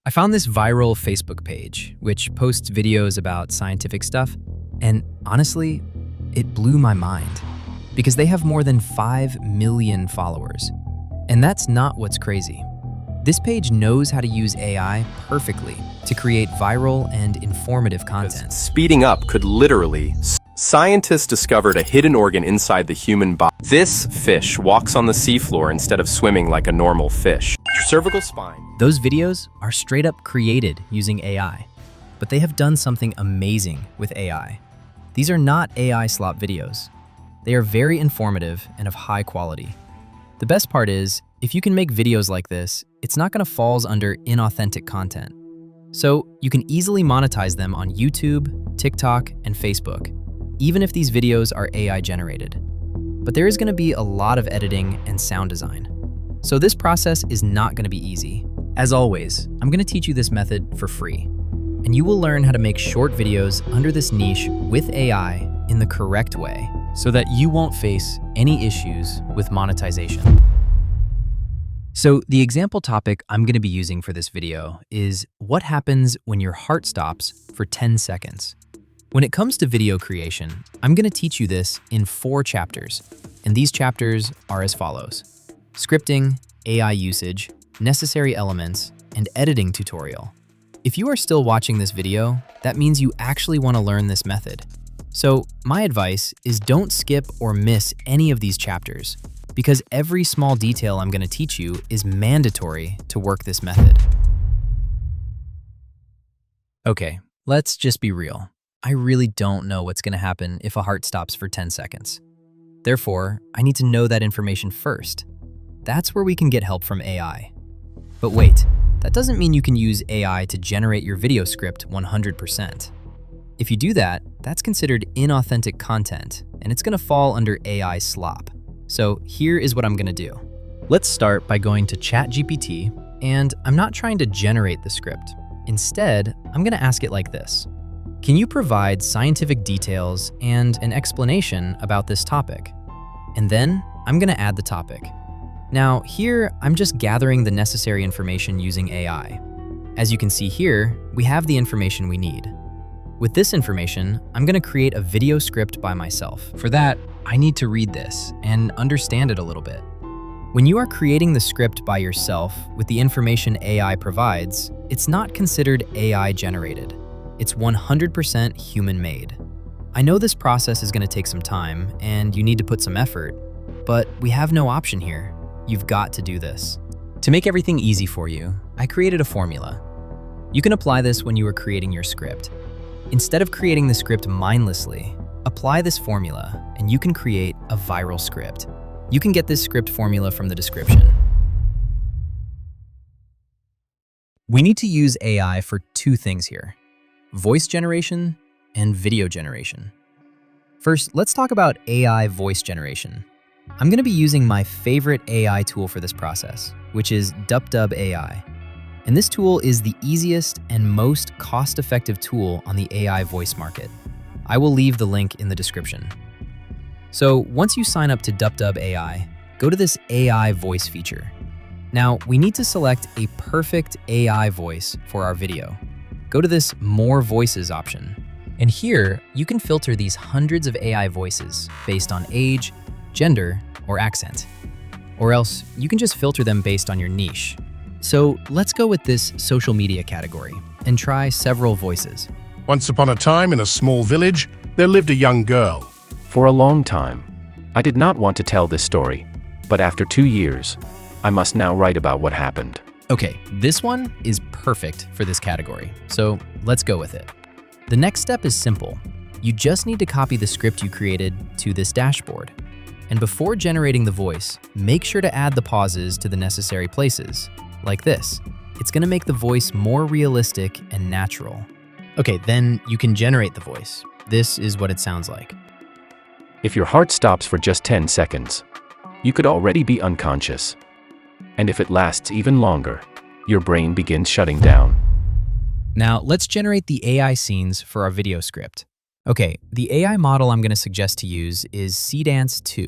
I found this viral Facebook page, which posts videos about scientific stuff, and honestly, it blew my mind because they have more than 5 million followers. And that's not what's crazy. This page knows how to use AI perfectly to create viral and informative content. Speeding up could literally... Scientists discovered a hidden organ inside the human body. This fish walks on the seafloor instead of swimming like a normal fish. Cervical spine. Those videos are straight up created using AI, but they have done something amazing with AI. These are not AI slop videos. They are very informative and of high quality. The best part is, if you can make videos like this, it's not going to fall under inauthentic content. So you can easily monetize them on YouTube, TikTok, and Facebook, even if these videos are AI generated. But there is going to be a lot of editing and sound design. So this process is not going to be easy. As always, I'm going to teach you this method for free, and you will learn how to make short videos under this niche with AI in the correct way so that you won't face any issues with monetization. So the example topic I'm going to be using for this video is what happens when your heart stops for 10 seconds. When it comes to video creation, I'm going to teach you this in 4 chapters, and these chapters are as follows: scripting, AI usage, necessary elements, and editing tutorial. If you are still watching this video, that means you actually want to learn this method. So my advice is don't skip or miss any of these chapters, because every small detail I'm going to teach you is mandatory to work this method. Okay, let's just be real. I really don't know what's going to happen if a heart stops for 10 seconds. Therefore, I need to know that information first. That's where we can get help from AI. But wait, that doesn't mean you can use AI to generate your video script 100%. If you do that, that's considered inauthentic content, and it's going to fall under AI slop. So here is what I'm going to do. Let's start by going to ChatGPT, and I'm not trying to generate the script. Instead, I'm going to ask it like this. Can you provide scientific details and an explanation about this topic? And then I'm going to add the topic. Now here, I'm just gathering the necessary information using AI. As you can see here, we have the information we need. With this information, I'm going to create a video script by myself. For that, I need to read this and understand it a little bit. When you are creating the script by yourself with the information AI provides, it's not considered AI generated. It's 100% human-made. I know this process is going to take some time and you need to put some effort, but we have no option here. You've got to do this. To make everything easy for you, I created a formula. You can apply this when you are creating your script. Instead of creating the script mindlessly, apply this formula and you can create a viral script. You can get this script formula from the description. We need to use AI for 2 things here: voice generation and video generation. First, let's talk about AI voice generation. I'm going to be using my favorite AI tool for this process, which is DupDub AI. And this tool is the easiest and most cost-effective tool on the AI voice market. I will leave the link in the description. So once you sign up to DupDub AI, go to this AI voice feature. Now, we need to select a perfect AI voice for our video. Go to this More Voices option. And here, you can filter these hundreds of AI voices based on age, gender, or accent. Or else, you can just filter them based on your niche. So let's go with this social media category and try several voices. Once upon a time in a small village, there lived a young girl. For a long time, I did not want to tell this story, but after 2 years, I must now write about what happened. Okay, this one is perfect for this category, so let's go with it. The next step is simple. You just need to copy the script you created to this dashboard. And before generating the voice, make sure to add the pauses to the necessary places, like this. It's going to make the voice more realistic and natural. Okay, then you can generate the voice. This is what it sounds like. If your heart stops for just 10 seconds, you could already be unconscious. And if it lasts even longer, your brain begins shutting down. Now, let's generate the AI scenes for our video script. Okay, the AI model I'm going to suggest to use is Cdance 2.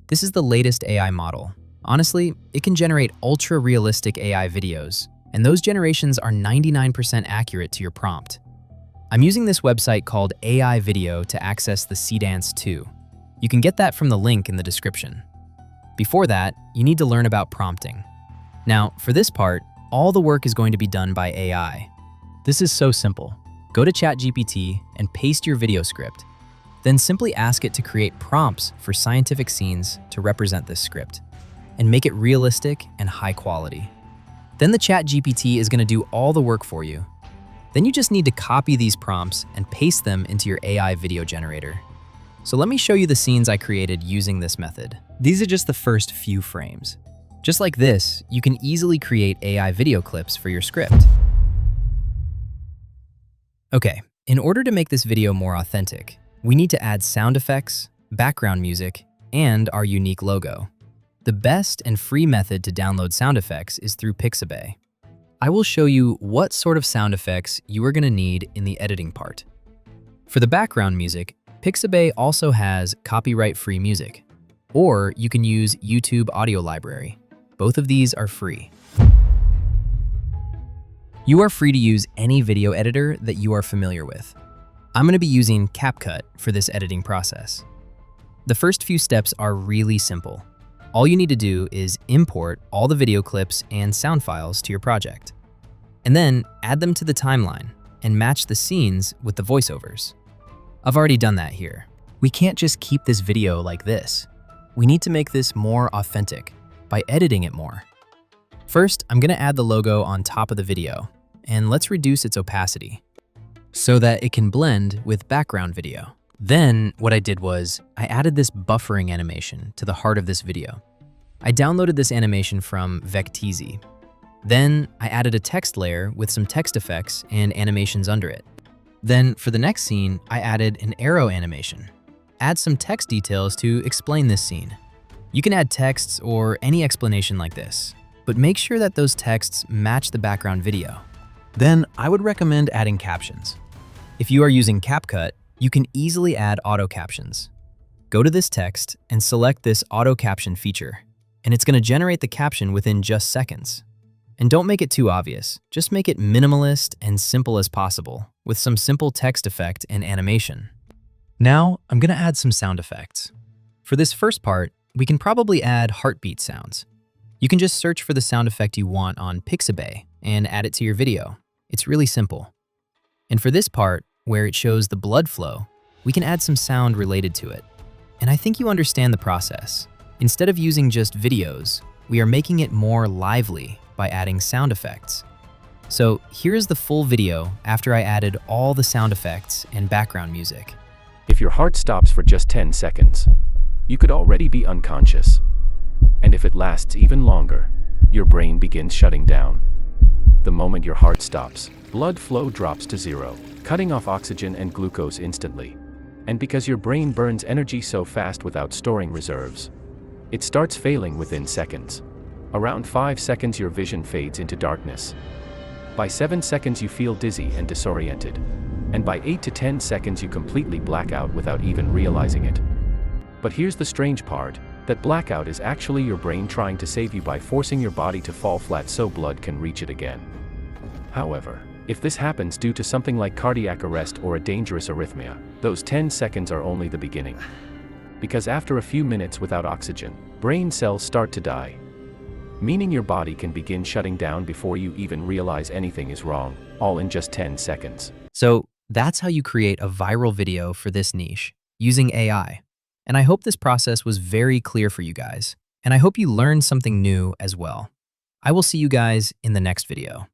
This is the latest AI model. Honestly, it can generate ultra-realistic AI videos, and those generations are 99% accurate to your prompt. I'm using this website called AI Video to access the Dance 2. You can get that from the link in the description. Before that, you need to learn about prompting. Now, for this part, all the work is going to be done by AI. This is so simple. Go to ChatGPT and paste your video script. Then simply ask it to create prompts for scientific scenes to represent this script, and make it realistic and high quality. Then the ChatGPT is going to do all the work for you. Then you just need to copy these prompts and paste them into your AI video generator. So let me show you the scenes I created using this method. These are just the first few frames. Just like this, you can easily create AI video clips for your script. Okay, in order to make this video more authentic, we need to add sound effects, background music, and our unique logo. The best and free method to download sound effects is through Pixabay. I will show you what sort of sound effects you are going to need in the editing part. For the background music, Pixabay also has copyright-free music, or you can use YouTube Audio Library. Both of these are free. You are free to use any video editor that you are familiar with. I'm going to be using CapCut for this editing process. The first few steps are really simple. All you need to do is import all the video clips and sound files to your project, and then add them to the timeline and match the scenes with the voiceovers. I've already done that here. We can't just keep this video like this. We need to make this more authentic by editing it more. First, I'm going to add the logo on top of the video, and let's reduce its opacity so that it can blend with background video. Then what I did was I added this buffering animation to the heart of this video. I downloaded this animation from Vecteezy. Then I added a text layer with some text effects and animations under it. Then for the next scene, I added an arrow animation. Add some text details to explain this scene. You can add texts or any explanation like this, but make sure that those texts match the background video. Then I would recommend adding captions. If you are using CapCut, you can easily add auto captions. Go to this text and select this auto caption feature, and it's going to generate the caption within just seconds. And don't make it too obvious, just make it minimalist and simple as possible with some simple text effect and animation. Now, I'm going to add some sound effects. For this first part, we can probably add heartbeat sounds. You can just search for the sound effect you want on Pixabay and add it to your video. It's really simple. And for this part, where it shows the blood flow, we can add some sound related to it. And I think you understand the process. Instead of using just videos, we are making it more lively by adding sound effects. So here's the full video after I added all the sound effects and background music. If your heart stops for just 10 seconds, you could already be unconscious. And if it lasts even longer, your brain begins shutting down. The moment your heart stops, blood flow drops to zero, cutting off oxygen and glucose instantly. And because your brain burns energy so fast without storing reserves, it starts failing within seconds. Around 5 seconds your vision fades into darkness. By 7 seconds you feel dizzy and disoriented. And by 8 to 10 seconds you completely black out without even realizing it. But here's the strange part, that blackout is actually your brain trying to save you by forcing your body to fall flat so blood can reach it again. However, if this happens due to something like cardiac arrest or a dangerous arrhythmia, those 10 seconds are only the beginning. Because after a few minutes without oxygen, brain cells start to die. Meaning your body can begin shutting down before you even realize anything is wrong, all in just 10 seconds. So that's how you create a viral video for this niche, using AI. And I hope this process was very clear for you guys, and I hope you learned something new as well. I will see you guys in the next video.